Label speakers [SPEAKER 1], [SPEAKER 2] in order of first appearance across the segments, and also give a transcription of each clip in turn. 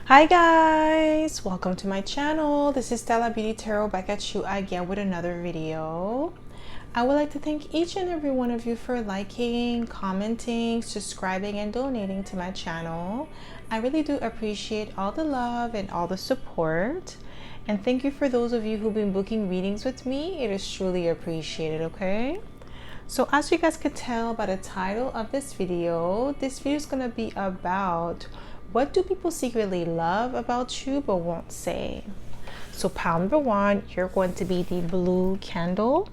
[SPEAKER 1] Hi guys, welcome to my channel. This is Stella Beauty Tarot back at you again with another video. I would like to thank each and every one of you for liking, commenting, subscribing, and donating to my channel. I really do appreciate all the love and all the support. And thank you for those of you who've been booking readings with me. It is truly appreciated, okay? So as you guys could tell by the title of this video is going to be about what do people secretly love about you but won't say. So pile number one, you're going to be the blue candle.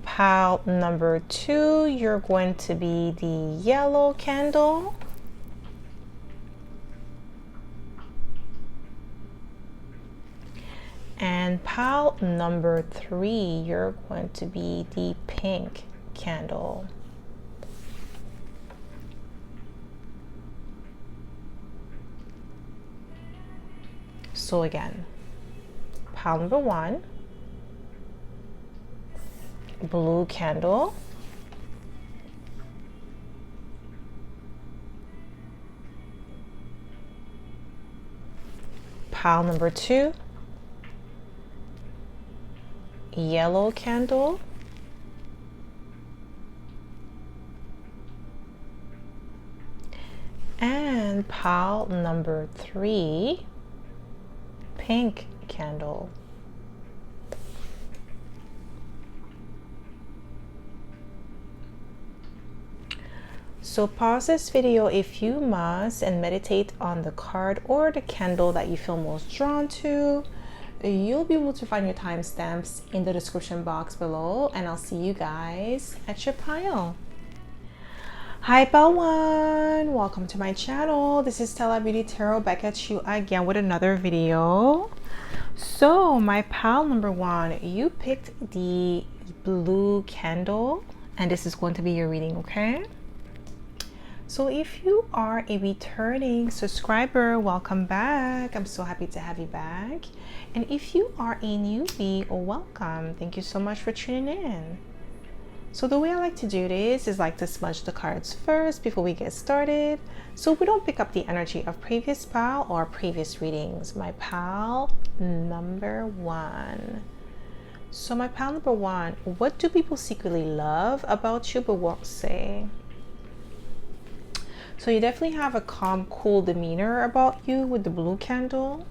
[SPEAKER 1] Pile number two, you're going to be the yellow candle. And pile number three, you're going to be the pink candle. So again, pile number one, blue candle. Pile number two, yellow candle. And pile number three, pink candle. So pause this video if you must and meditate on the card or the candle that you feel most drawn to. You'll be able to find your timestamps in the description box below, and I'll see you guys at your pile. Hi pile one, welcome to my channel. This is Stella Beauty Tarot back at you again with another video. So my pile number one, you picked the blue candle, and this is going to be your reading, okay? So if you are a returning subscriber, welcome back. I'm so happy to have you back. And if you are a newbie, welcome. Thank you so much for tuning in. So the way I like to do this is like to smudge the cards first before we get started, so we don't pick up the energy of previous pile or previous readings. My pile number one. So my pile number one, what do people secretly love about you but won't say? So you definitely have a calm, cool demeanor about you with the blue candle.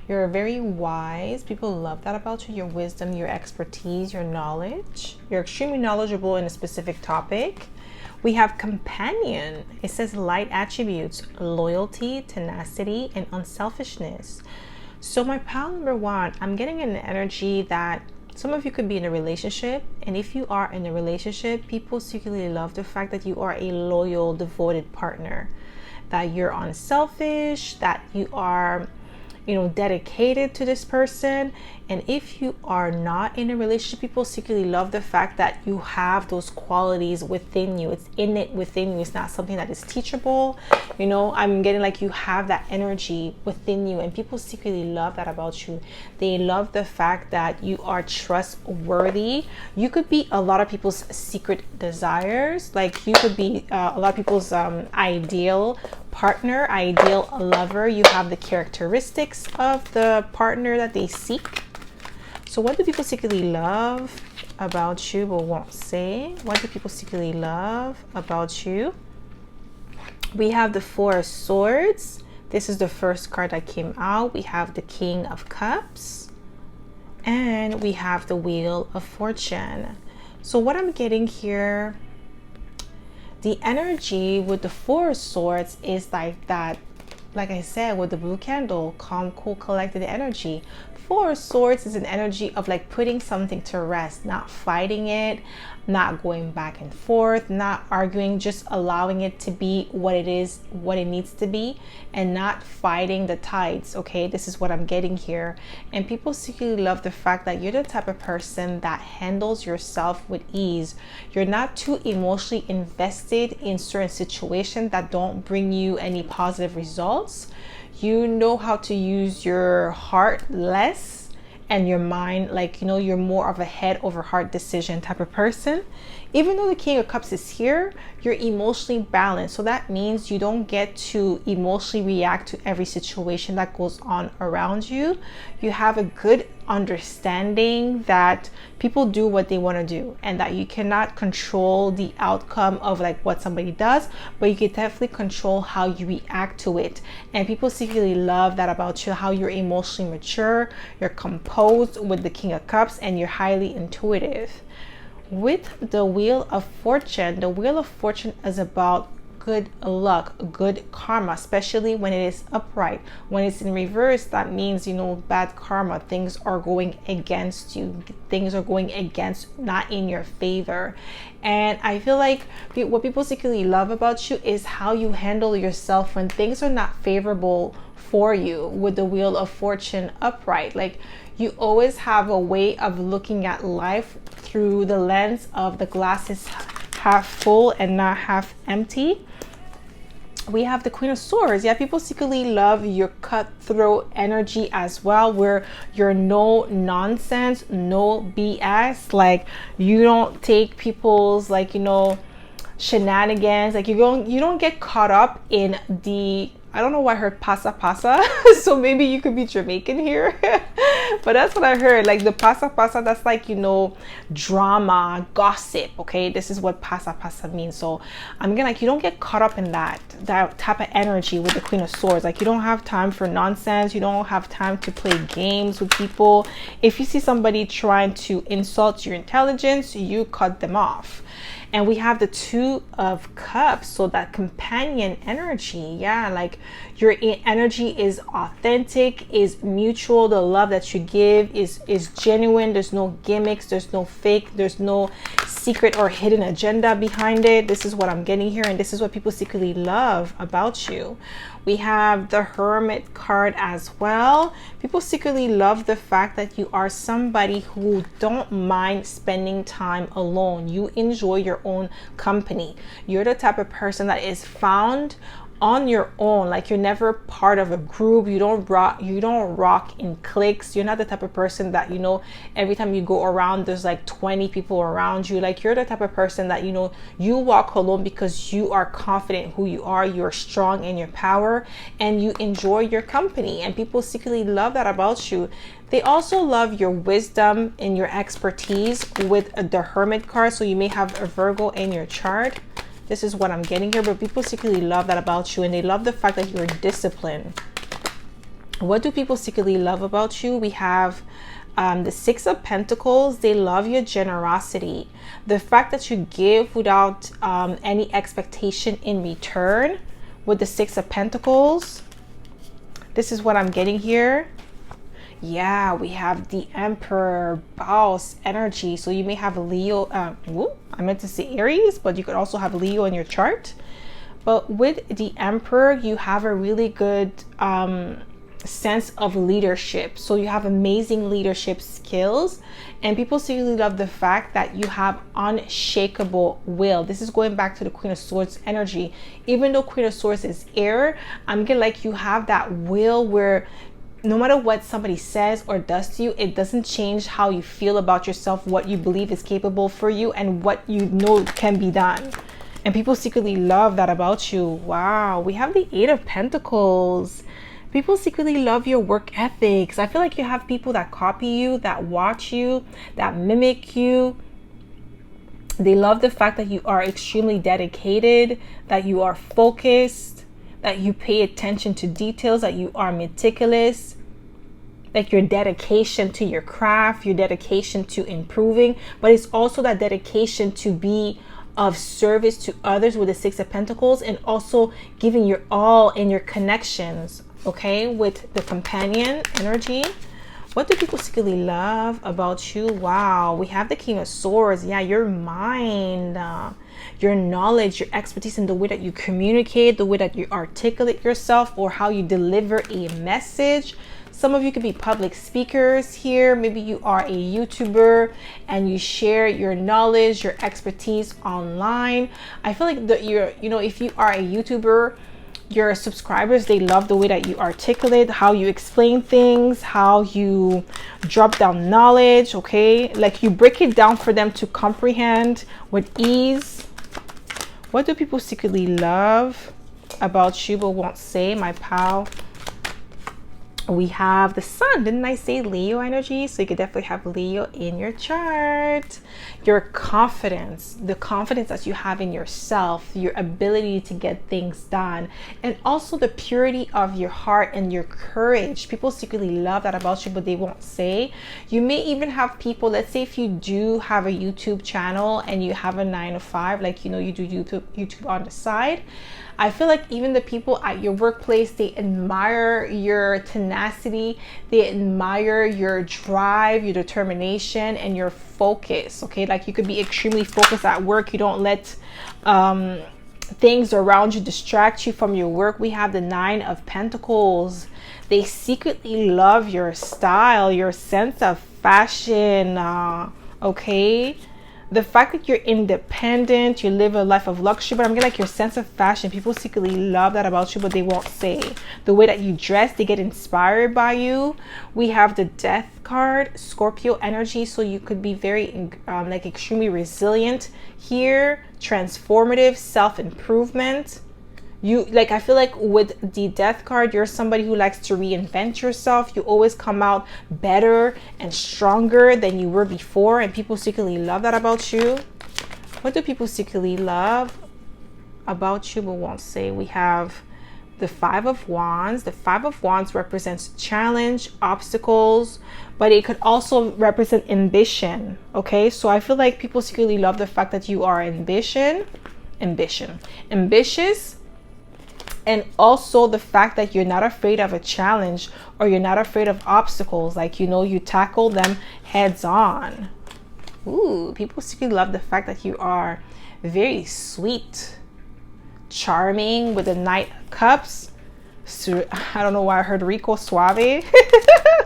[SPEAKER 1] You're very wise. People love that about you. Your wisdom, your expertise, your knowledge. You're extremely knowledgeable in a specific topic. We have companion. It says light attributes, loyalty, tenacity, and unselfishness. So my pile number one, I'm getting an energy that some of you could be in a relationship, and if you are in a relationship, people secretly love the fact that you are a loyal, devoted partner, that you're unselfish, that you are, dedicated to this person. And if you are not in a relationship, people secretly love the fact that you have those qualities within you. It's innate within you. It's not something that is teachable. I'm getting like you have that energy within you, and people secretly love that about you. They love the fact that you are trustworthy. You could be a lot of people's secret desires. Like you could be a lot of people's ideal partner, ideal lover. You have the characteristics of the partner that they seek. So what do people secretly love about you but won't say? What do people secretly love about you? We have the Four of Swords. This is the first card that came out. We have the King of Cups, and we have the Wheel of Fortune. So what I'm getting here, the energy with the Four of Swords is like that, like I said, with the blue candle, calm, cool, collected energy. Four of Swords is an energy of like putting something to rest, not fighting it, not going back and forth, not arguing, just allowing it to be what it is, what it needs to be, and not fighting the tides. Okay, this is what I'm getting here. And people secretly love the fact that you're the type of person that handles yourself with ease. You're not too emotionally invested in certain situations that don't bring you any positive results. You know how to use your heart less and your mind, like, you're more of a head over heart decision type of person. Even though the King of Cups is here, you're emotionally balanced. So that means you don't get to emotionally react to every situation that goes on around you. You have a good understanding that people do what they want to do, and that you cannot control the outcome of like what somebody does, but you can definitely control how you react to it. And people secretly love that about you, how you're emotionally mature, you're composed with the King of Cups, and you're highly intuitive. With the Wheel of Fortune, the Wheel of Fortune is about good luck, good karma, especially when it is upright. When it's in reverse, that means, bad karma. Things are going against you. Things are going against, not in your favor. And I feel like what people secretly love about you is how you handle yourself when things are not favorable for you with the Wheel of Fortune upright. Like, you always have a way of looking at life through the lens of the glass is half full and not half empty. We have the Queen of Swords. Yeah, people secretly love your cutthroat energy as well, where you're no nonsense, no BS. Like, you don't take people's shenanigans. Like, you don't get caught up in the, I don't know why I heard pasa pasa. So maybe you could be Jamaican here. But that's what I heard. Like, the pasa pasa, that's like, drama, gossip. Okay, this is what pasa pasa means. So I'm gonna, you don't get caught up in that type of energy with the Queen of Swords. Like, you don't have time for nonsense. You don't have time to play games with people. If you see somebody trying to insult your intelligence, you cut them off. And we have the Two of Cups, so that companion energy. Yeah, like, your energy is authentic, is mutual. The love that you give is genuine. There's no gimmicks, there's no fake, there's no secret or hidden agenda behind it. This is what I'm getting here, and this is what people secretly love about you. We have the Hermit card as well. People secretly love the fact that you are somebody who don't mind spending time alone. You enjoy your own company. You're the type of person that is found on your own. Like, you're never part of a group. You don't rock in cliques. You're not the type of person that, every time you go around, there's like 20 people around you. Like, you're the type of person that, you walk alone because you are confident who you are. You're strong in your power, and you enjoy your company. And people secretly love that about you. They also love your wisdom and your expertise with the Hermit card. So you may have a Virgo in your chart. This is what I'm getting here, but people secretly love that about you, and they love the fact that you're disciplined. What do people secretly love about you? We have the Six of Pentacles. They love your generosity. The fact that you give without any expectation in return with the Six of Pentacles. This is what I'm getting here. Yeah, we have the Emperor, boss energy. So you may have a Leo, I meant to say Aries, but you could also have Leo in your chart. But with the Emperor, you have a really good sense of leadership. So you have amazing leadership skills, and people secretly love the fact that you have unshakable will. This is going back to the Queen of Swords energy. Even though Queen of Swords is air, I'm getting like you have that will where no matter what somebody says or does to you, it doesn't change how you feel about yourself, what you believe is capable for you, and what you know can be done. And people secretly love that about you. Wow, we have the Eight of Pentacles. People secretly love your work ethics. I feel like you have people that copy you, that watch you, that mimic you. They love the fact that you are extremely dedicated, that you are focused, that you pay attention to details, that you are meticulous, like your dedication to your craft, your dedication to improving, but it's also that dedication to be of service to others with the Six of Pentacles, and also giving your all in your connections. Okay, with the Companion energy. What do people secretly love about you? Wow, we have the King of Swords. Yeah, your mind, your knowledge, your expertise in the way that you communicate, the way that you articulate yourself, or how you deliver a message. Some of you could be public speakers here. Maybe you are a YouTuber and you share your knowledge, your expertise online. I feel like that if you are a YouTuber, Your subscribers, they love the way that you articulate, how you explain things, how you drop down knowledge, okay? Like you break it down for them to comprehend with ease. What do people secretly love about you but won't say, my pal? We have the sun. Didn't I say Leo energy? So you could definitely have Leo in your chart. Your confidence, the confidence that you have in yourself, your ability to get things done, and also the purity of your heart and your courage. People secretly love that about you, but they won't say. You may even have people, let's say if you do have a YouTube channel and you have a 9 to 5, like, you know, you do YouTube on the side. I feel like even the people at your workplace, they admire your tenacity, they admire your drive, your determination, and your focus, okay? Like you could be extremely focused at work. You don't let things around you distract you from your work. We have the 9 of Pentacles. They secretly love your style, your sense of fashion, okay? The fact that you're independent, you live a life of luxury, but I'm getting like your sense of fashion. People secretly love that about you, but they won't say. The way that you dress, they get inspired by you. We have the Death card, Scorpio energy, so you could be very like extremely resilient here, transformative, self-improvement. You like, I feel like with the Death card, you're somebody who likes to reinvent yourself. You always come out better and stronger than you were before, and people secretly love that about you. What do people secretly love about you but won't say? We have the 5 of Wands. The 5 of Wands represents challenge, obstacles, but it could also represent ambition, okay? So I feel like people secretly love the fact that you are ambitious, and also the fact that you're not afraid of a challenge, or you're not afraid of obstacles. Like, you know, you tackle them heads on. Ooh, people secretly love the fact that you are very sweet, charming with the Knight of Cups. So, I don't know why I heard Rico Suave.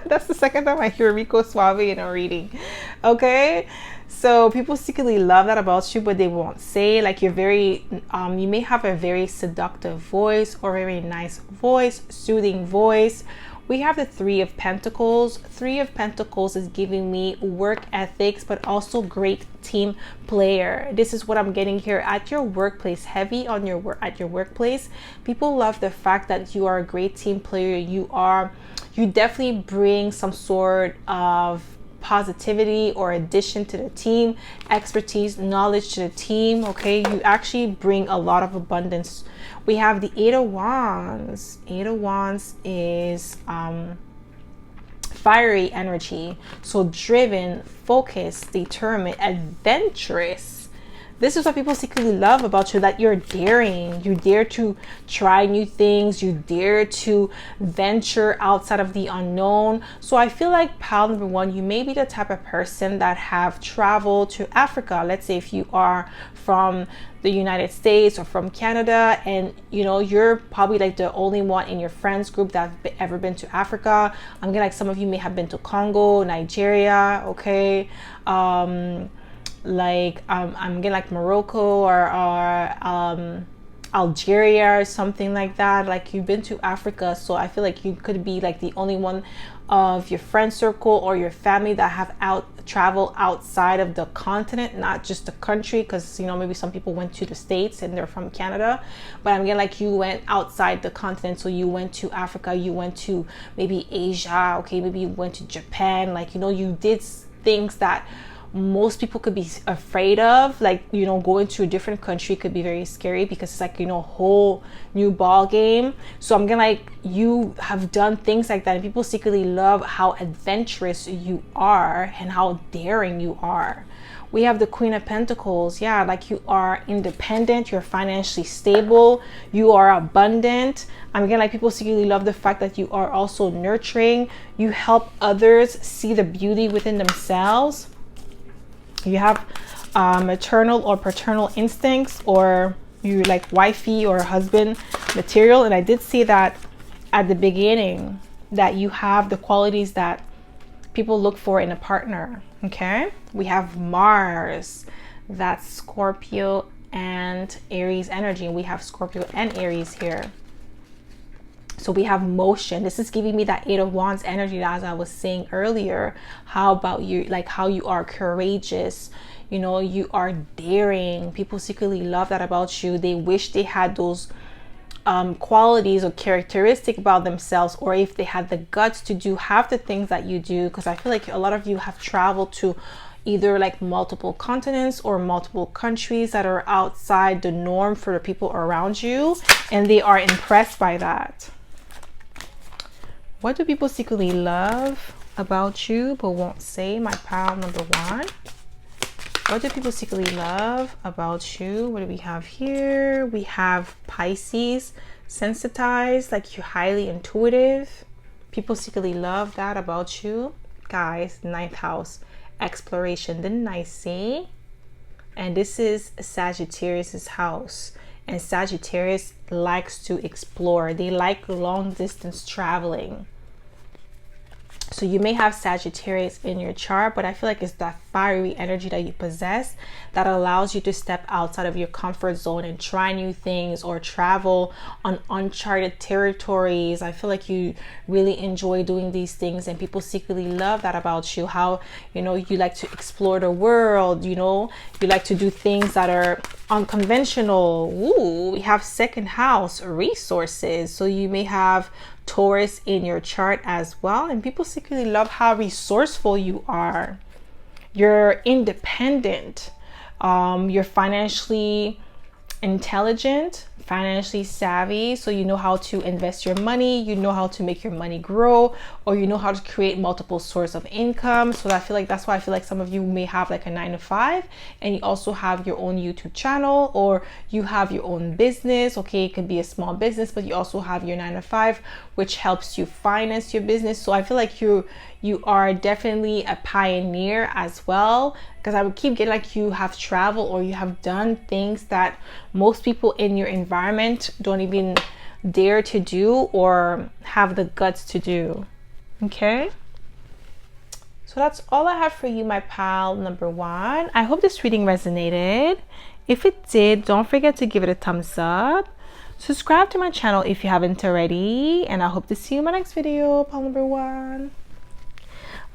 [SPEAKER 1] That's the second time I hear Rico Suave in a reading. Okay. So people secretly love that about you, but they won't say. Like you're very, you may have a very seductive voice, or a very nice voice, soothing voice. We have the 3 of Pentacles. 3 of Pentacles is giving me work ethics, but also great team player. This is what I'm getting here at your workplace, heavy on your work at your workplace. People love the fact that you are a great team player. You definitely bring some sort of positivity or addition to the team, expertise, knowledge to the team, okay? You actually bring a lot of abundance. We have the 8 of Wands. 8 of Wands is fiery energy, so driven, focused, determined, adventurous. This is what people secretly love about you, that you're daring. You dare to try new things. You dare to venture outside of the unknown. So I feel like, pal number 1, you may be the type of person that have traveled to Africa. Let's say if you are from the United States or from Canada, and you know, you're probably like the only one in your friends group that's ever been to Africa. I'm getting like some of you may have been to Congo, Nigeria, okay? I'm getting like Morocco or Algeria or something like that. Like you've been to Africa, so I feel like you could be like the only one of your friend circle or your family that have traveled outside of the continent, not just the country, because you know, maybe some people went to the States and they're from Canada, but I'm getting like you went outside the continent. So you went to Africa, you went to maybe Asia, okay, maybe you went to Japan. Like, you know, you did things that most people could be afraid of. Like, you know, going to a different country could be very scary because it's like, you know, a whole new ball game. So I'm gonna like, you have done things like that, and people secretly love how adventurous you are and how daring you are. We have the Queen of Pentacles. Yeah, like you are independent, you're financially stable, you are abundant. I'm again like, people secretly love the fact that you are also nurturing. You help others see the beauty within themselves. You have maternal or paternal instincts, or you like wifey or husband material. And I did see that at the beginning, that you have the qualities that people look for in a partner. Okay, we have Mars, that's Scorpio and Aries energy. We have Scorpio and Aries here. So we have motion. This is giving me that 8 of Wands energy, as I was saying earlier. How about you, like how you are courageous, you know, you are daring. People secretly love that about you. They wish they had those qualities or characteristic about themselves, or if they had the guts to do half the things that you do, because I feel like a lot of you have traveled to either like multiple continents or multiple countries that are outside the norm for the people around you, and they are impressed by that. What do people secretly love about you but won't say, my pile number 1? What do people secretly love about you? What do we have here? We have Pisces, sensitized, like you're highly intuitive. People secretly love that about you. Guys, 9th house, exploration. Didn't I say? And this is Sagittarius's house. And Sagittarius likes to explore. They like long distance traveling. So you may have Sagittarius in your chart, but I feel like it's that fiery energy that you possess that allows you to step outside of your comfort zone and try new things or travel on uncharted territories. I feel like you really enjoy doing these things, and people secretly love that about you. How, you know, you like to explore the world, you know, you like to do things that are unconventional. Ooh, we have 2nd house, resources. So you may have Taurus in your chart as well, and people secretly love how resourceful you are. You're independent, you're financially intelligent, financially savvy, so you know how to invest your money, you know how to make your money grow, or you know how to create multiple sources of income. So I feel like that's why I feel like some of you may have like a 9 to 5, and you also have your own YouTube channel, or you have your own business. Okay, it could be a small business, but you also have your 9 to 5, which helps you finance your business. So I feel like you are definitely a pioneer as well, because I would keep getting like you have traveled or you have done things that most people in your environment don't even dare to do or have the guts to do. Okay, so that's all I have for you, my pal number 1. I hope this reading resonated. If it did, don't forget to give it a thumbs up. Subscribe to my channel if you haven't already, and I hope to see you in my next video, pal number 1.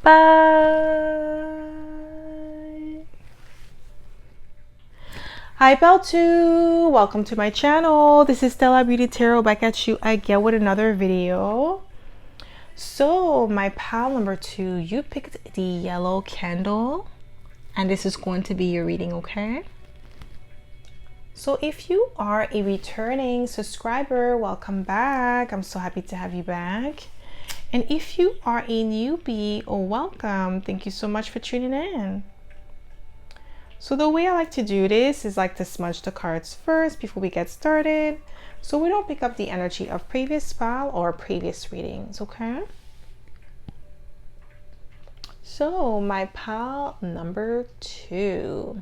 [SPEAKER 1] Bye. Hi pal 2, welcome to my channel. This is Stella Beauty Tarot back at you again with another video. So my pal number 2, you picked the yellow candle, and this is going to be your reading, okay? So if you are a returning subscriber, welcome back. I'm so happy to have you back. And if you are a newbie, welcome. Thank you so much for tuning in. So the way I like to do this is like to smudge the cards first before we get started, so we don't pick up the energy of previous pile or previous readings, okay? So my pile number 2.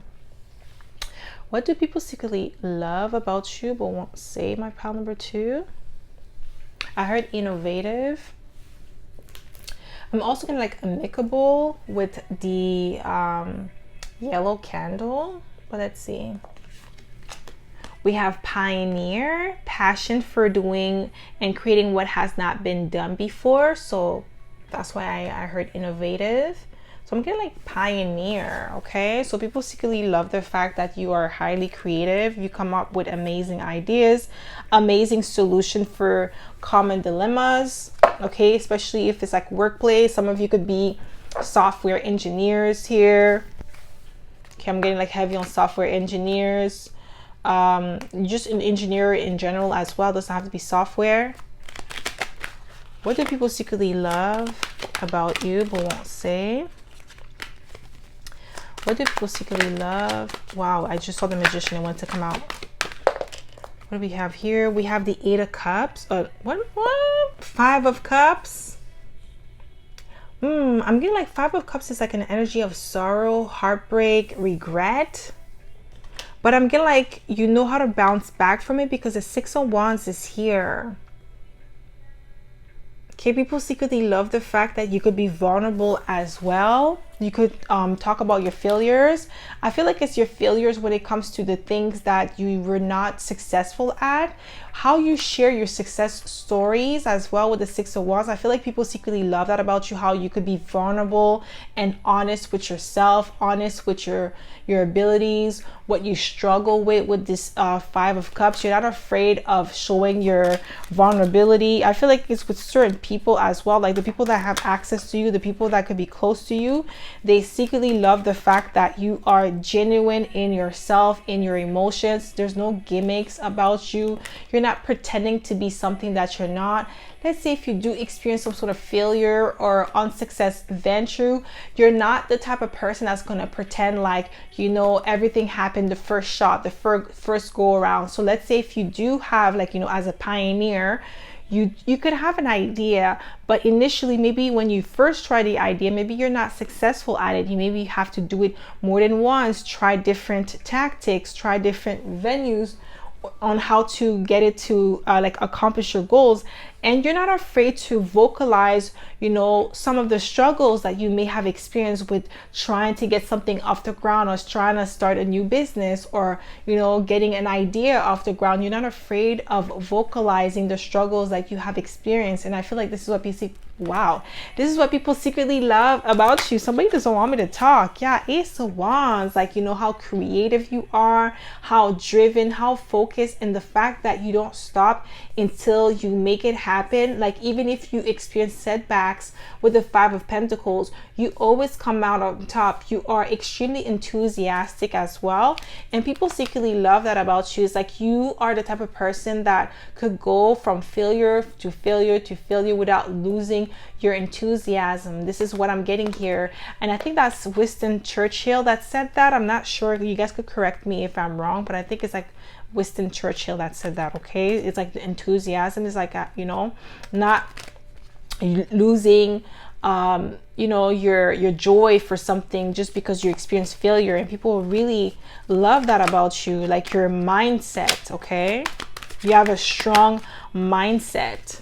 [SPEAKER 1] What do people secretly love about you but won't say, my pile number 2? I heard innovative. I'm also gonna like amicable with the yellow candle, but let's see. We have pioneer, passion for doing and creating what has not been done before. So that's why I heard innovative. So I'm getting like pioneer, okay? So people secretly love the fact that you are highly creative. You come up with amazing ideas, amazing solution for common dilemmas, okay? Especially if it's like workplace. Some of you could be software engineers here. Okay, I'm getting like heavy on software engineers. Just an engineer in general as well, doesn't have to be software. What do people secretly love about you but won't say? What do people secretly love? Wow, I just saw the Magician and went to come out. What do we have here? We have the 8 of Cups. What? 5 of Cups. I'm getting like 5 of Cups is like an energy of sorrow, heartbreak, regret. But I'm getting like you know how to bounce back from it because the 6 of Wands is here. Okay, people secretly love the fact that you could be vulnerable as well. You could talk about your failures. I feel like it's your failures when it comes to the things that you were not successful at. How you share your success stories as well with the Six of Wands. I feel like people secretly love that about you, how you could be vulnerable and honest with yourself, honest with your abilities, what you struggle with this Five of Cups. You're not afraid of showing your vulnerability. I feel like it's with certain people as well, like the people that have access to you, the people that could be close to you. They secretly love the fact that you are genuine in yourself, in your emotions. There's no gimmicks about you. You're not pretending to be something that you're not. Let's say if you do experience some sort of failure or unsuccess venture, you're not the type of person that's going to pretend like, you know, everything happened the first shot, the first go around. So let's say if you do have, like, you know, as a pioneer, you could have an idea, but initially, maybe when you first try the idea, maybe you're not successful at it. You maybe have to do it more than once, try different tactics, try different venues on how to get it to like accomplish your goals. And you're not afraid to vocalize, you know, some of the struggles that you may have experienced with trying to get something off the ground, or trying to start a new business, or, you know, getting an idea off the ground. You're not afraid of vocalizing the struggles that you have experienced. And I feel like this is what wow, this is what people secretly love about you. Somebody doesn't want me to talk. Yeah, Ace of Wands, like, you know, how creative you are, how driven, how focused, and the fact that you don't stop until you make it happen. Like, even if you experience setbacks with the Five of Pentacles, you always come out on top. You are extremely enthusiastic as well, and people secretly love that about you. It's like you are the type of person that could go from failure to failure to failure without losing your enthusiasm. This is what I'm getting here, and I think that's Winston Churchill that said that. I'm not sure, you guys could correct me if I'm wrong, but I think it's like Winston Churchill that said that. Okay, it's like the enthusiasm is like you know, not losing you know, your joy for something just because you experience failure. And people really love that about you, like your mindset. Okay, you have a strong mindset,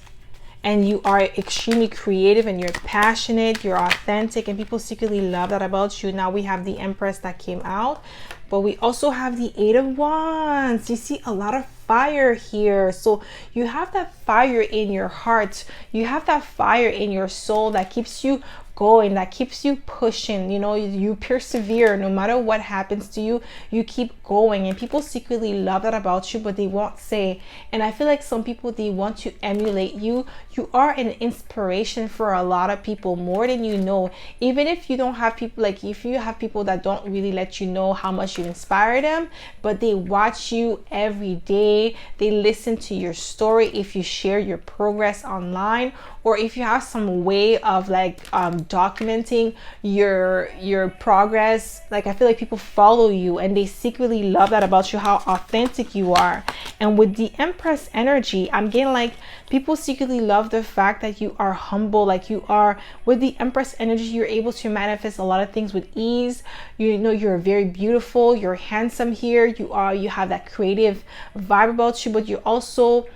[SPEAKER 1] and you are extremely creative, and you're passionate, you're authentic, and people secretly love that about you. Now we have the Empress that came out, but we also have the Eight of Wands. You see a lot of fire here. So you have that fire in your heart, you have that fire in your soul that keeps you going, that keeps you pushing. You know, you persevere no matter what happens to you. You keep going, and people secretly love that about you, but they won't say. And I feel like some people, they want to emulate you. You are an inspiration for a lot of people, more than you know. Even if you don't have people, like if you have people that don't really let you know how much you inspire them, but they watch you every day, they listen to your story if you share your progress online, or if you have some way of like documenting your progress. Like, I feel like people follow you, and they secretly love that about you, how authentic you are. And with the Empress energy, I'm getting like people secretly love the fact that you are humble. Like, you are, with the Empress energy, you're able to manifest a lot of things with ease. You know, you're very beautiful, you're handsome here, you have that creative vibe about you, but you're also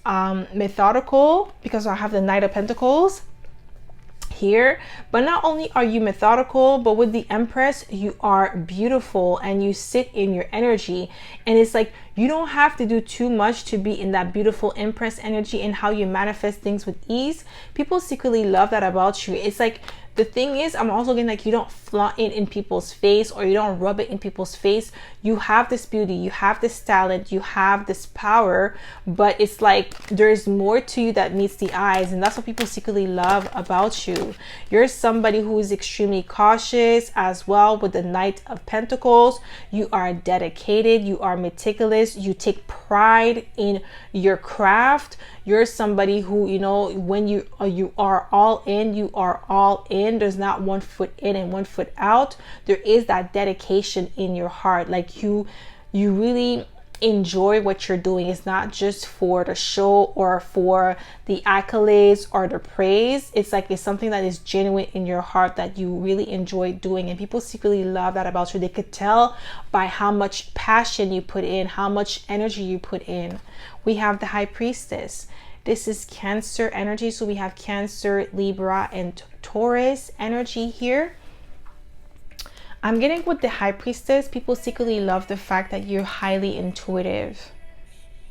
[SPEAKER 1] methodical, because I have the Knight of Pentacles here. But not only are you methodical, but with the Empress, you are beautiful, and you sit in your energy. And it's like you don't have to do too much to be in that beautiful Empress energy, and how you manifest things with ease. People secretly love that about you. It's like, the thing is, I'm also getting like you don't flaunt it in people's face, or you don't rub it in people's face. You have this beauty, you have this talent, you have this power, but it's like there's more to you that meets the eyes. And that's what people secretly love about you. You're somebody who is extremely cautious as well. With the Knight of Pentacles, you are dedicated, you are meticulous, you take pride in your craft. You're somebody who, you know, when you are all in, you are all in. There's not one foot in and one foot out. There is that dedication in your heart. Like you really enjoy what you're doing. It's not just for the show or for the accolades or the praise. It's like it's something that is genuine in your heart that you really enjoy doing, and people secretly love that about you. They could tell by how much passion you put in, how much energy you put in. We have the High Priestess. This is Cancer energy, so we have Cancer, Libra, and Taurus energy here. I'm getting with the High Priestess, people secretly love the fact that you're highly intuitive.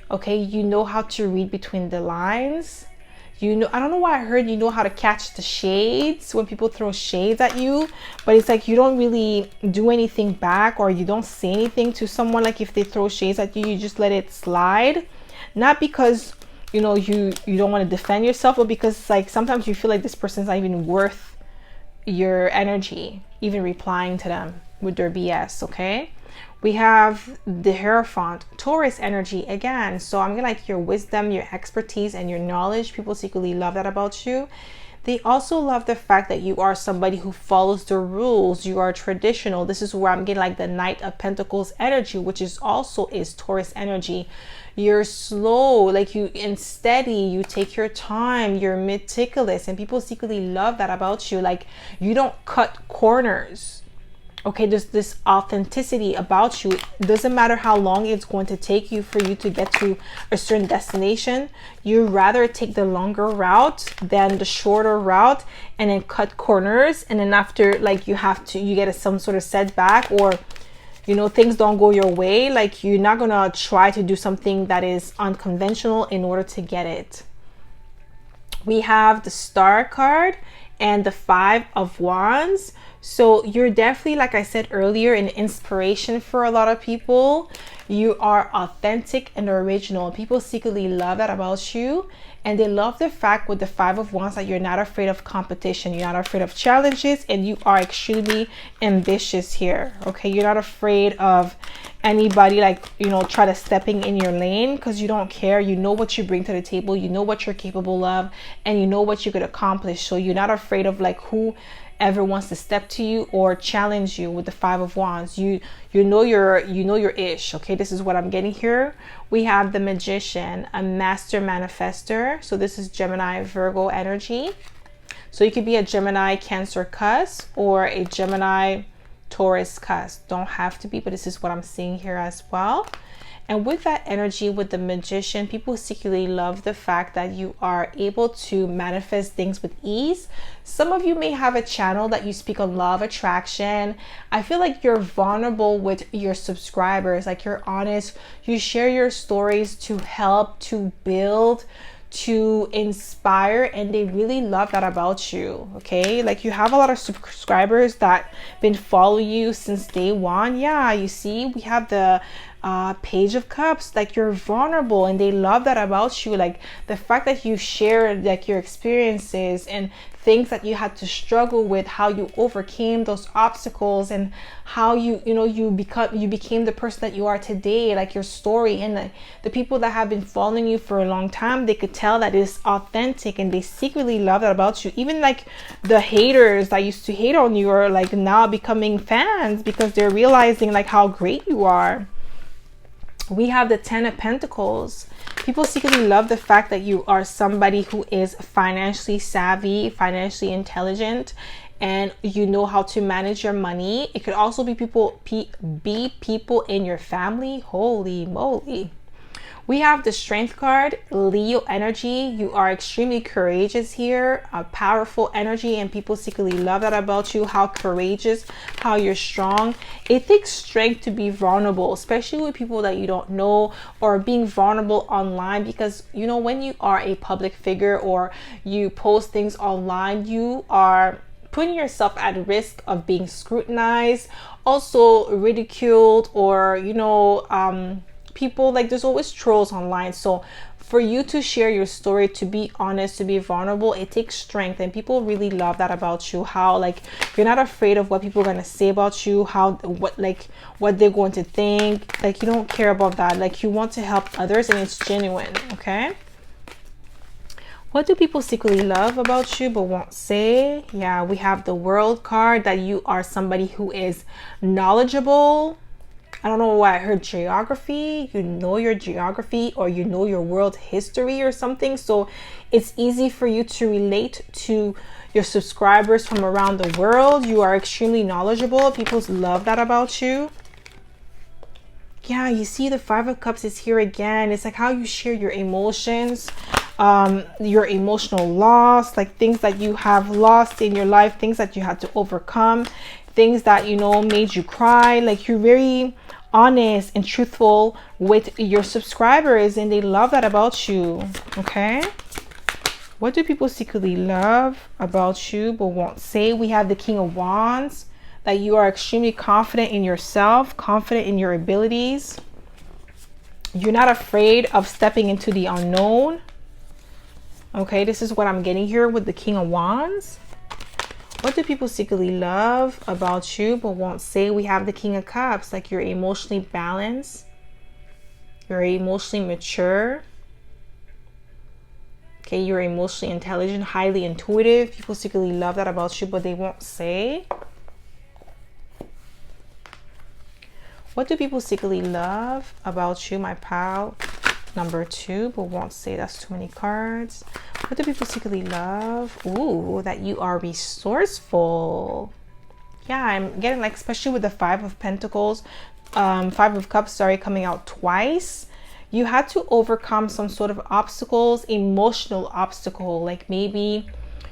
[SPEAKER 1] Okay, you know how to read between the lines. You know, I don't know why I heard you know how to catch the shades when people throw shades at you, but it's like you don't really do anything back, or you don't say anything to someone. Like if they throw shades at you, you just let it slide. Not because, you know, you don't want to defend yourself, but because like sometimes you feel like this person's not even worth your energy, even replying to them with their BS. Okay, we have the Hierophant, Taurus energy again. So I'm gonna like your wisdom, your expertise, and your knowledge. People secretly love that about you. They also love the fact that you are somebody who follows the rules. You are traditional. This is where I'm getting like the Knight of Pentacles energy, which is also is Taurus energy. You're slow, like you and steady, you take your time, you're meticulous, and people secretly love that about you. Like you don't cut corners. Okay, there's this authenticity about you. It doesn't matter how long it's going to take you for you to get to a certain destination. You rather take the longer route than the shorter route and then cut corners. And then after, like you get some sort of setback, or you know, things don't go your way. Like you're not gonna try to do something that is unconventional in order to get it. We have the Star card and the Five of Wands. So you're definitely, like I said earlier, an inspiration for a lot of people. You are authentic and original. People secretly love that about you. And they love the fact with the Five of Wands that you're not afraid of competition. You're not afraid of challenges, and you are extremely ambitious here. Okay, you're not afraid of anybody, like, you know, try to stepping in your lane, because you don't care. You know what you bring to the table. You know what you're capable of, and you know what you could accomplish. So you're not afraid of like whoever wants to step to you or challenge you with the Five of Wands. You know your ish. Okay, this is what I'm getting here. We have the Magician, a master manifester. So this is Gemini, Virgo energy. So you could be a Gemini, Cancer cusp, or a Gemini, Taurus cusp. Don't have to be, but this is what I'm seeing here as well. And with that energy, with the Magician, people secretly love the fact that you are able to manifest things with ease. Some of you may have a channel that you speak on law of attraction. I feel like you're vulnerable with your subscribers, like you're honest. You share your stories to help, to build, to inspire, and they really love that about you. Okay, like you have a lot of subscribers that been following you since day one. Yeah, you see, we have the Page of Cups. Like you're vulnerable, and they love that about you. Like the fact that you share like your experiences and things that you had to struggle with, how you overcame those obstacles, and how you became the person that you are today. Like your story, and the people that have been following you for a long time, they could tell that it's authentic, and they secretly love that about you. Even like the haters that used to hate on you are like now becoming fans, because they're realizing like how great you are. We have the Ten of Pentacles. People secretly love the fact that you are somebody who is financially savvy, financially intelligent, and you know how to manage your money. It could also be people in your family. Holy moly. We have the Strength card, Leo energy. You are extremely courageous here, a powerful energy, and people secretly love that about you, how courageous, how you're strong. It takes strength to be vulnerable, especially with people that you don't know, or being vulnerable online, because you know, when you are a public figure or you post things online, you are putting yourself at risk of being scrutinized, also ridiculed, or people, like there's always trolls online. So for you to share your story, to be honest, to be vulnerable, it takes strength, and people really love that about you. How like you're not afraid of what people are going to say about you, what they're going to think. Like you don't care about that. Like you want to help others, and it's genuine. Okay, what do people secretly love about you but won't say? Yeah, we have the World card, that you are somebody who is knowledgeable. I don't know why I heard geography. You know your geography, or you know your world history or something. So it's easy for you to relate to your subscribers from around the world. You are extremely knowledgeable. People love that about you. Yeah, you see the Five of Cups is here again. It's like how you share your emotions, your emotional loss, like things that you have lost in your life, things that you had to overcome, things that, you know, made you cry. Like, you're very honest and truthful with your subscribers, and they love that about you. Okay, what do people secretly love about you but won't say? We have the King of Wands, that you are extremely confident in yourself, confident in your abilities. You're not afraid of stepping into the unknown. Okay, this is what I'm getting here with the King of Wands. What do people secretly love about you but won't say? We have the King of Cups, like you're emotionally balanced. You're emotionally mature. Okay, you're emotionally intelligent, highly intuitive. People secretly love that about you, but they won't say. What do people secretly love about you, my pal? Number 2, but won't say. That's too many cards. What do people secretly love? Ooh, that you are resourceful. Yeah, I'm getting, like, especially with the 5 of Pentacles, 5 of Cups, sorry, coming out twice. You had to overcome some sort of obstacles, emotional obstacle. Like, maybe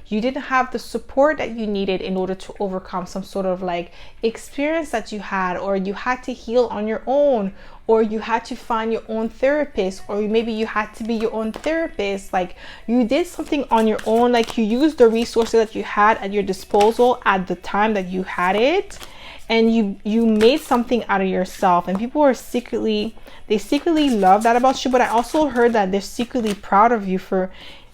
[SPEAKER 1] you didn't have the support that you needed in order to overcome some sort of like experience that you had, or you had to heal on your own, or you had to find your own therapist, or maybe you had to be your own therapist. Like, you did something on your own, like you used the resources that you had at your disposal at the time that you had it, and you made something out of yourself. And people are secretly love that about you. But I also heard that they're secretly proud of you for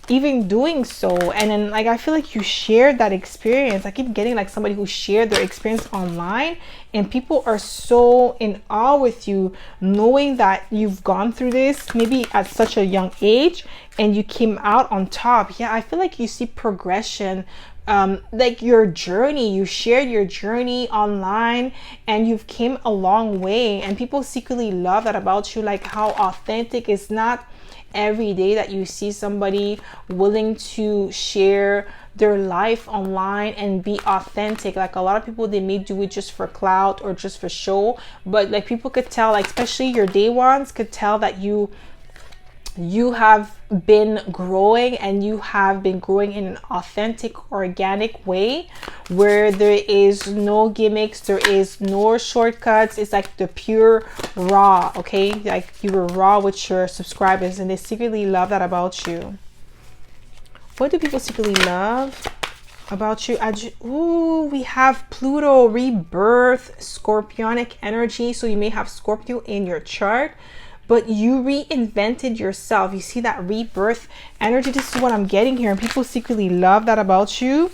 [SPEAKER 1] even doing so. And then, like, I feel like you shared that experience. I keep getting like somebody who shared their experience online, and people are so in awe with you, knowing that you've gone through this maybe at such a young age and you came out on top. Yeah, I feel like you see progression, like your journey. You shared your journey online and you've came a long way, and people secretly love that about you. Like, how authentic. Is not every day that you see somebody willing to share their life online and be authentic. Like, a lot of people, they may do it just for clout or just for show, but like people could tell, like especially your day ones could tell that you have been growing, and you have been growing in an authentic, organic way where there is no gimmicks, there is no shortcuts. It's like the pure raw. Okay, like you were raw with your subscribers, and they secretly love that about you. What do people secretly love about you? Ooh, we have Pluto, rebirth, scorpionic energy. So you may have Scorpio in your chart, but you reinvented yourself. You see that rebirth energy. This is what I'm getting here. And people secretly love that about you.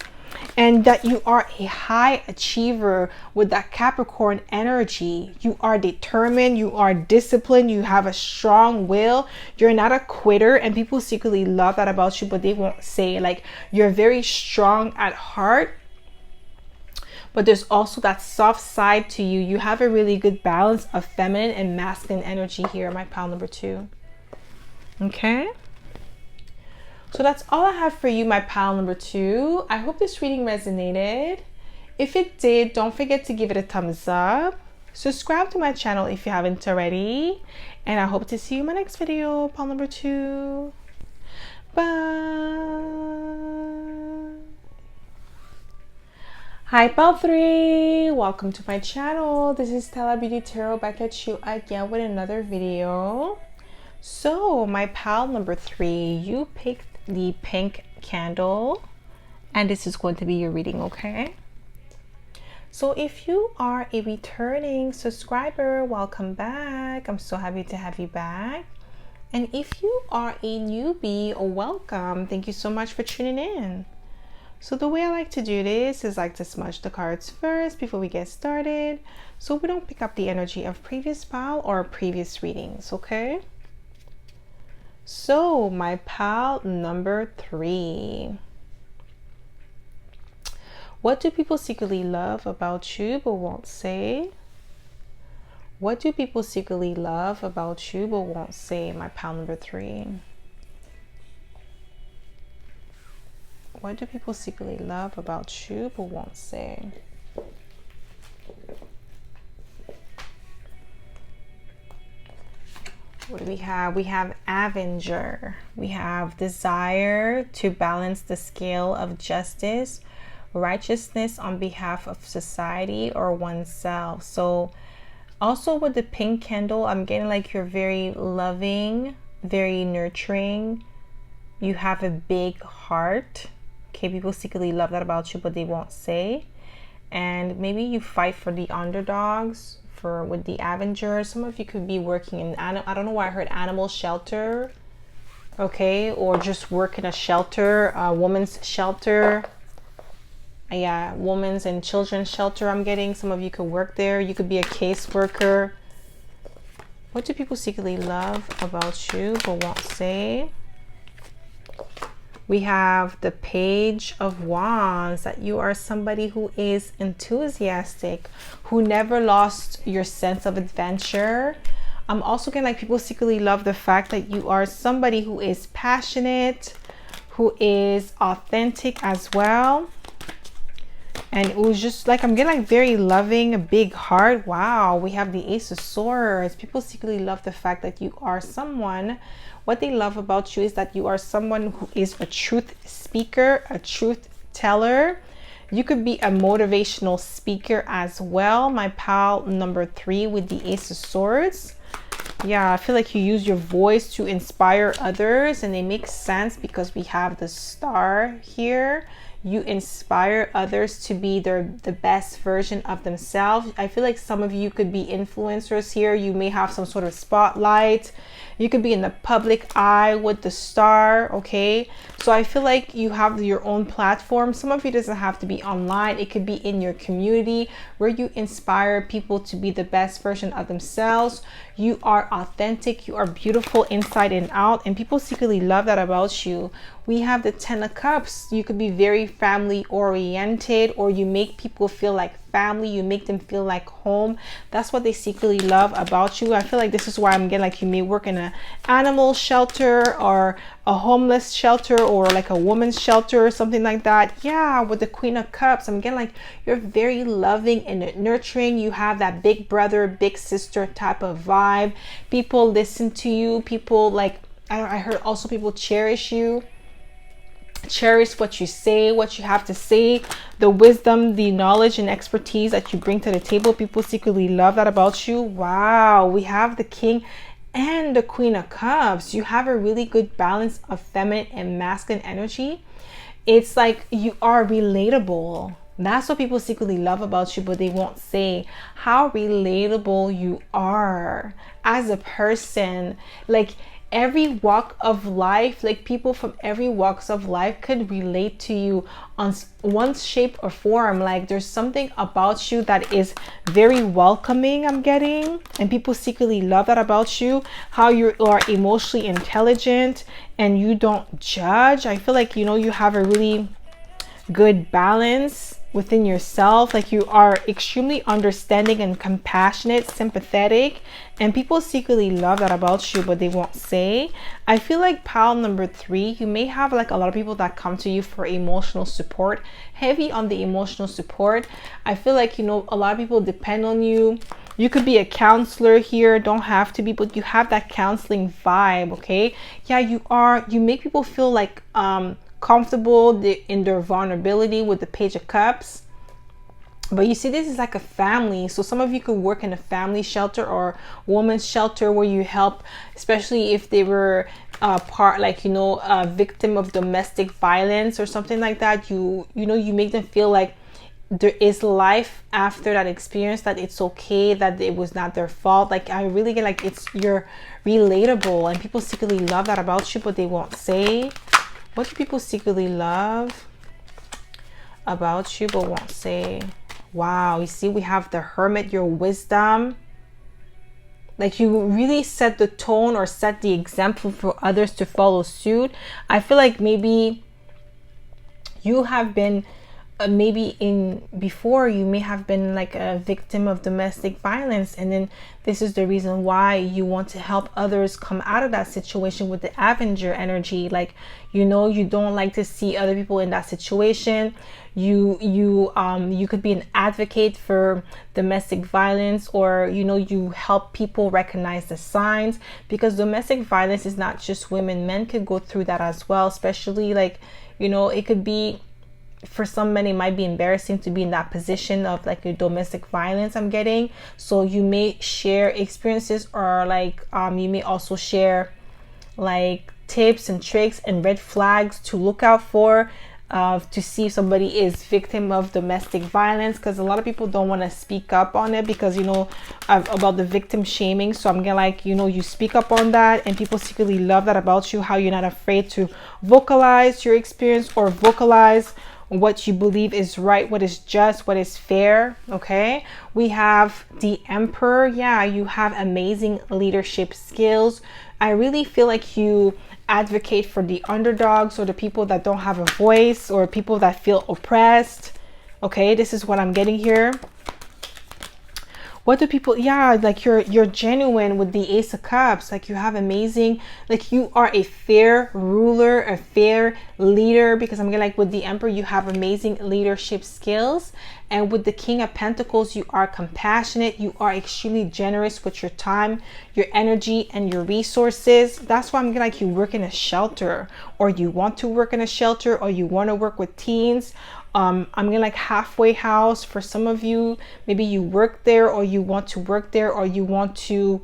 [SPEAKER 1] And that you are a high achiever with that Capricorn energy. You are determined. You are disciplined. You have a strong will. You're not a quitter. And people secretly love that about you, but they won't say. Like, you're very strong at heart, but there's also that soft side to you. You have a really good balance of feminine and masculine energy here, my pal number 2. Okay. So that's all I have for you, my pal number 2. I hope this reading resonated. If it did, don't forget to give it a thumbs up. Subscribe to my channel if you haven't already. And I hope to see you in my next video, pal number 2. Bye. Hi pal 3, welcome to my channel. This is Stella Beauty Tarot, back at you again with another video. So my pal number 3, you picked the pink candle, and this is going to be your reading. Okay, so if you are a returning subscriber, welcome back. I'm so happy to have you back. And if you are a newbie, welcome. Thank you so much for tuning in. So the way I like to do this is like to smudge the cards first before we get started, so we don't pick up the energy of previous pal or previous readings. Okay, so my pal number 3, what do people secretly love about you but won't say? What do people secretly love about you but won't say, my pal number 3? What do people secretly love about you but won't say? What do we have? We have Avenger. We have desire to balance the scale of justice, righteousness on behalf of society or oneself. So also with the pink candle, I'm getting like you're very loving, very nurturing. You have a big heart. Okay, people secretly love that about you, but they won't say. And maybe you fight for the underdogs, for with the Avengers. Some of you could be working in, I don't know why I heard animal shelter. Okay, or just work in a shelter, a woman's shelter. Yeah, women's and children's shelter. I'm getting some of you could work there. You could be a caseworker. What do people secretly love about you but won't say? We have the Page of Wands, that you are somebody who is enthusiastic, who never lost your sense of adventure. I'm also getting like people secretly love the fact that you are somebody who is passionate, who is authentic as well. And it was just like, I'm getting like very loving, a big heart. Wow, we have the Ace of Swords. People secretly love the fact that you are someone, what they love about you is that you are someone who is a truth speaker, a truth teller. You could be a motivational speaker as well. My pal number 3 with the Ace of Swords. Yeah, I feel like you use your voice to inspire others, and it makes sense because we have the Star here. You inspire others to be the best version of themselves. I feel like some of you could be influencers here. You may have some sort of spotlight. You could be in the public eye with the Star, okay? So I feel like you have your own platform. Some of you doesn't have to be online. It could be in your community where you inspire people to be the best version of themselves. You are authentic. You are beautiful inside and out, and people secretly love that about you. We have the 10 of Cups. You could be very family oriented, or you make people feel like family. You make them feel like home. That's what they secretly love about you. I feel like this is why I'm getting like you may work in an animal shelter or a homeless shelter or like a woman's shelter or something like that. Yeah, with the Queen of Cups, I'm getting like you're very loving and nurturing. You have that big brother, big sister type of vibe. People listen to you. People like, I heard also people cherish you. Cherish what you say, what you have to say, the wisdom, the knowledge and expertise that you bring to the table. People secretly love that about you. Wow, we have the King and the Queen of Cups. You have a really good balance of feminine and masculine energy. It's like you are relatable. That's what people secretly love about you, but they won't say how relatable you are as a person. Like every walk of life, like people from every walks of life could relate to you on one shape or form. Like there's something about you that is very welcoming, I'm getting, and people secretly love that about you. How you are emotionally intelligent and you don't judge. I feel like, you know, you have a really good balance within yourself. Like you are extremely understanding and compassionate, sympathetic, and people secretly love that about you, but they won't say. I feel like pile number 3, you may have like a lot of people that come to you for emotional support, heavy on the emotional support. I feel like, you know, a lot of people depend on you. You could be a counselor here, don't have to be, but you have that counseling vibe. Okay, yeah, you make people feel like comfortable in their vulnerability with the Page of Cups. But you see, this is like a family. So some of you could work in a family shelter or woman's shelter where you help, especially if they were part, like, you know, a victim of domestic violence or something like that. You know, you make them feel like there is life after that experience, that it's okay, that it was not their fault. Like I really get like you're relatable, and people secretly love that about you, but they won't say. What do people secretly love about you but won't say? Wow, you see, we have the Hermit, your wisdom. Like you really set the tone or set the example for others to follow suit. I feel like maybe you have been maybe before you may have been like a victim of domestic violence, and then this is the reason why you want to help others come out of that situation with the Avenger energy. Like, you know, you don't like to see other people in that situation. You could be an advocate for domestic violence, or, you know, you help people recognize the signs, because domestic violence is not just women. Men could go through that as well, especially like, you know, it could be for some men, it might be embarrassing to be in that position of like a domestic violence I'm getting. So you may share experiences, or like you may also share like tips and tricks and red flags to look out for, to see if somebody is victim of domestic violence, because a lot of people don't want to speak up on it because, you know, about the victim shaming. So I'm gonna, like, you know, you speak up on that, and people secretly love that about you, how you're not afraid to vocalize your experience or vocalize what you believe is right, what is just, what is fair. Okay, we have the Emperor. Yeah, you have amazing leadership skills. I really feel like you advocate for the underdogs, or the people that don't have a voice, or people that feel oppressed. Okay, this is what I'm getting here. What do people, yeah, like you're genuine with the Ace of Cups. Like you have amazing, like you are a fair ruler, a fair leader, because I'm getting like with the Emperor, you have amazing leadership skills. And with the King of Pentacles, you are compassionate. You are extremely generous with your time, your energy, and your resources. That's why I'm getting like you work in a shelter, or you want to work in a shelter, or you want to work with teens. I'm gonna like halfway house for some of you. Maybe you work there, or you want to work there, or you want to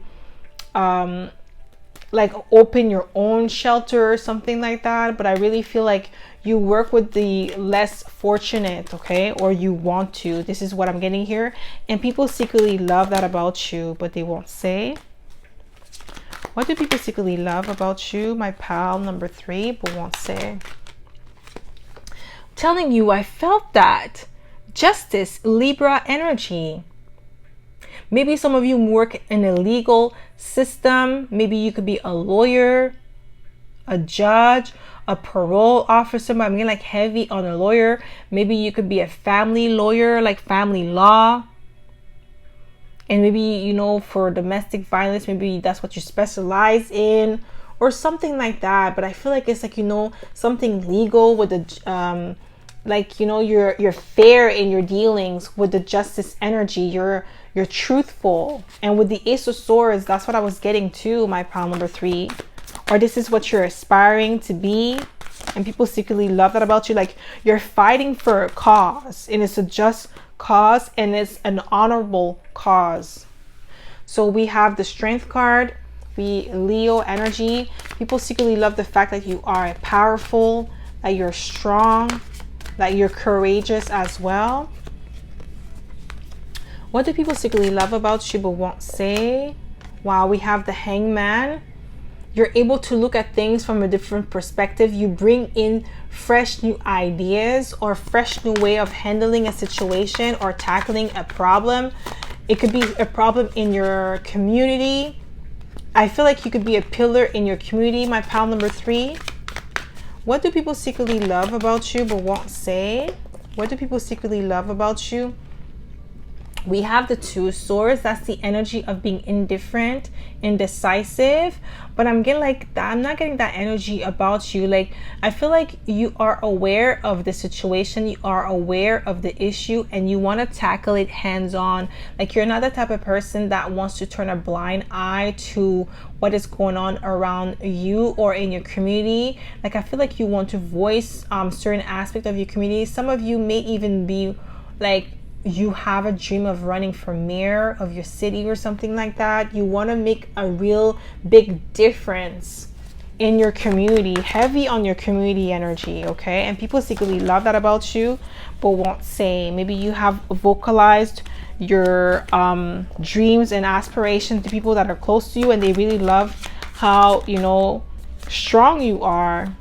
[SPEAKER 1] like open your own shelter or something like that. But I really feel like you work with the less fortunate, okay, or you want to. This is what I'm getting here. And people secretly love that about you, but they won't say. What do people secretly love about you, my pal number 3, but won't say? Telling you, I felt that. Justice, Libra energy. Maybe some of you work in a legal system. Maybe you could be a lawyer, a judge, a parole officer. But I'm getting like heavy on a lawyer. Maybe you could be a family lawyer, like family law. And maybe, you know, for domestic violence, maybe that's what you specialize in, or something like that. But I feel like it's like, you know, something legal with the like, you know, you're fair in your dealings with the justice energy. You're truthful. And with the Ace of Swords, that's what I was getting to, my pal number 3. Or this is what you're aspiring to be, and people secretly love that about you. Like you're fighting for a cause, and it's a just cause, and it's an honorable cause. So we have the Strength card, Leo energy. People secretly love the fact that you are powerful, that you're strong, that you're courageous as well. What do people secretly love about you but won't say? Wow, we have the Hangman. You're able to look at things from a different perspective. You bring in fresh new ideas, or fresh new way of handling a situation or tackling a problem. It could be a problem in your community. I feel like you could be a pillar in your community, my pal number 3. What do people secretly love about you but won't say? What do people secretly love about you? We have the Two of Swords. That's the energy of being indifferent, indecisive. But I'm getting like that. I'm not getting that energy about you. Like I feel like you are aware of the situation. You are aware of the issue, and you want to tackle it hands-on. Like you're not the type of person that wants to turn a blind eye to what is going on around you or in your community. Like I feel like you want to voice certain aspect of your community. Some of you may even be like, you have a dream of running for mayor of your city or something like that. You want to make a real big difference in your community. Heavy on your community energy, okay? And people secretly love that about you but won't say. Maybe you have vocalized your dreams and aspirations to people that are close to you, and they really love how, you know, strong you are.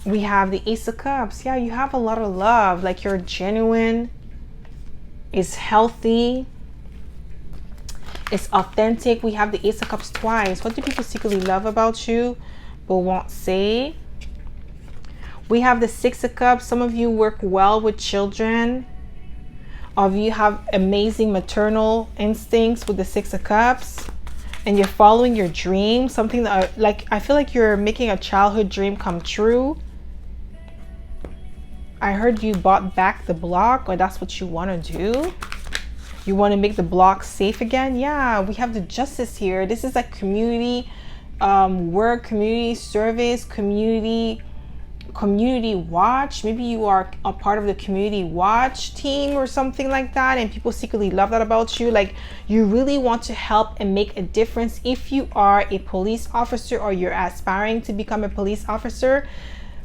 [SPEAKER 1] We have the Ace of Cups. Yeah, you have a lot of love. Like you're genuine, it's healthy, it's authentic. We have the Ace of Cups twice. What do people secretly love about you but won't say? We have the Six of Cups. Some of you work well with children. Of you have amazing maternal instincts with the Six of Cups. And you're following your dream. Something that, like, I feel like you're making a childhood dream come true. I heard you bought back the block, or that's what you want to do. You want to make the block safe again. Yeah, we have the Justice here. This is like community work, community service, community community watch. Maybe you are a part of the community watch team or something like that, and people secretly love that about you. Like, you really want to help and make a difference. If you are a police officer or you're aspiring to become a police officer,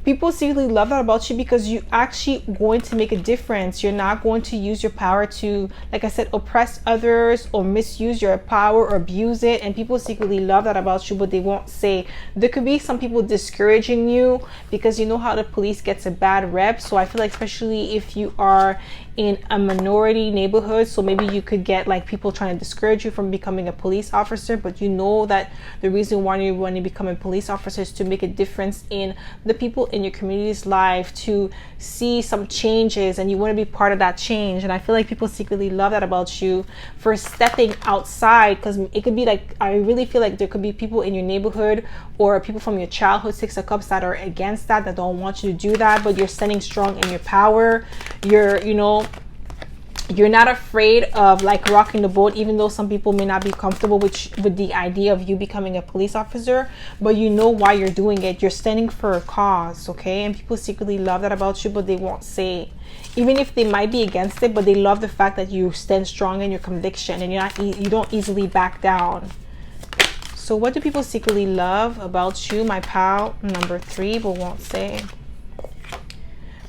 [SPEAKER 1] people secretly love that about you because you actually going to make a difference. You're not going to use your power to, like I said, oppress others or misuse your power or abuse it. And people secretly love that about you, but they won't say. There could be some people discouraging you because you know how the police gets a bad rep. So I feel like, especially if you are in a minority neighborhood, so maybe you could get like people trying to discourage you from becoming a police officer, but you know that the reason why you want to become a police officer is to make a difference in the people in your community's life, to see some changes, and you want to be part of that change. And I feel like people secretly love that about you for stepping outside, because it could be like, I really feel like there could be people in your neighborhood or people from your childhood Six of Cups that are against that, that don't want you to do that, but you're standing strong in your power. You're not afraid of like rocking the boat, even though some people may not be comfortable with the idea of you becoming a police officer, but you know why you're doing it. You're standing for a cause, okay? And people secretly love that about you, but they won't say, even if they might be against it, but they love the fact that you stand strong in your conviction and you don't easily back down. So what do people secretly love about you, my pal number 3, but won't say?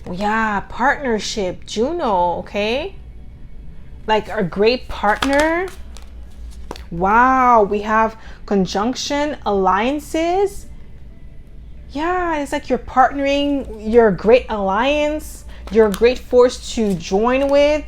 [SPEAKER 1] Yeah, partnership, Juno, okay? Like a great partner. Wow, we have conjunction, alliances. Yeah, it's like you're partnering, you're a great alliance, you're a great force to join with.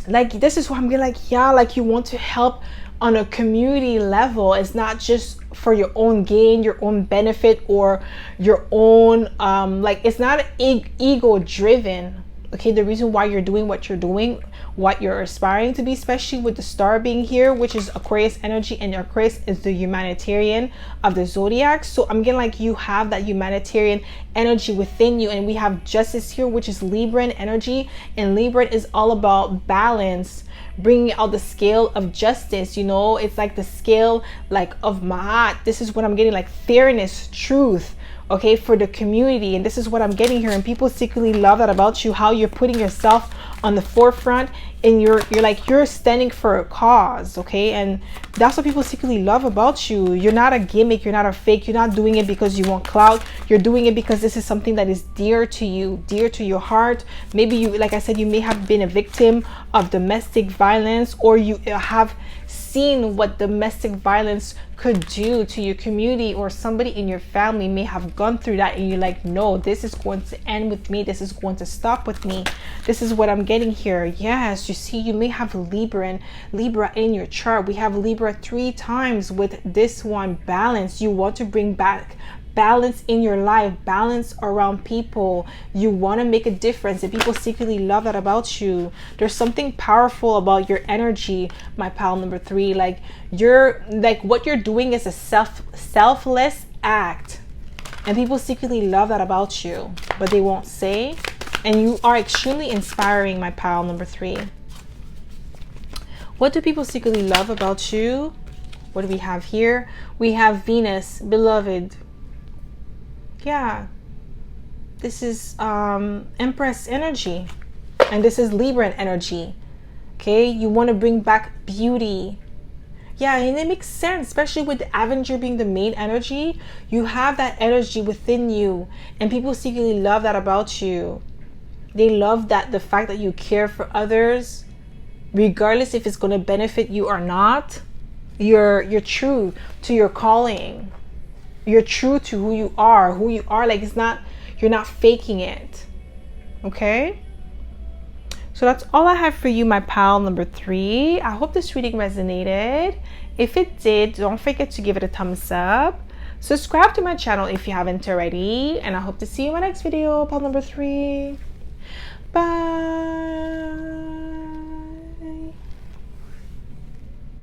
[SPEAKER 1] Like, this is what I'm getting, like, yeah, like you want to help on a community level. It's not just for your own gain, your own benefit, or your own like, it's not ego driven. Okay, the reason why you're doing what you're doing, what you're aspiring to be, especially with the star being here, which is Aquarius energy, and Aquarius is the humanitarian of the zodiac. So I'm getting like you have that humanitarian energy within you, and we have justice here, which is Libran energy, and Libran is all about balance, bringing out the scale of justice. You know, it's like the scale like of Ma'at. This is what I'm getting, like fairness, truth, okay, for the community. And this is what I'm getting here, and people secretly love that about you, how you're putting yourself on the forefront, and you're standing for a cause, okay? And that's what people secretly love about you. You're not a gimmick, you're not a fake, you're not doing it because you want clout. You're doing it because this is something that is dear to you, dear to your heart. Maybe you, like I said, you may have been a victim of domestic violence, or you have seen what domestic violence could do to your community, or somebody in your family may have gone through that, and you're like, no, this is going to end with me, this is going to stop with me. This is what I'm getting here. Yes, you see, you may have Libra in your chart. We have Libra 3 times with this one, balance. You want to bring back balance in your life, balance around people. You want to make a difference, and people secretly love that about you. There's something powerful about your energy, my pal number 3. Like, you're like, what you're doing is a selfless act, and people secretly love that about you, but they won't say. And you are extremely inspiring, my pal number 3. What do people secretly love about you? What do we have here? We have Venus, beloved. Yeah, this is Empress energy, and this is Libran energy. Okay, you want to bring back beauty. Yeah, and it makes sense, especially with the Avenger being the main energy. You have that energy within you, and people secretly love that about you. They love that, the fact that you care for others, regardless if it's going to benefit you or not. You're true to your calling. You're true to who you are. Like, it's not, you're not faking it. Okay, so that's all I have for you, my pal number 3. I hope this reading resonated. If it did, don't forget to give it a thumbs up. Subscribe to my channel if you haven't already, and I hope to see you in my next video, pal number 3. Bye.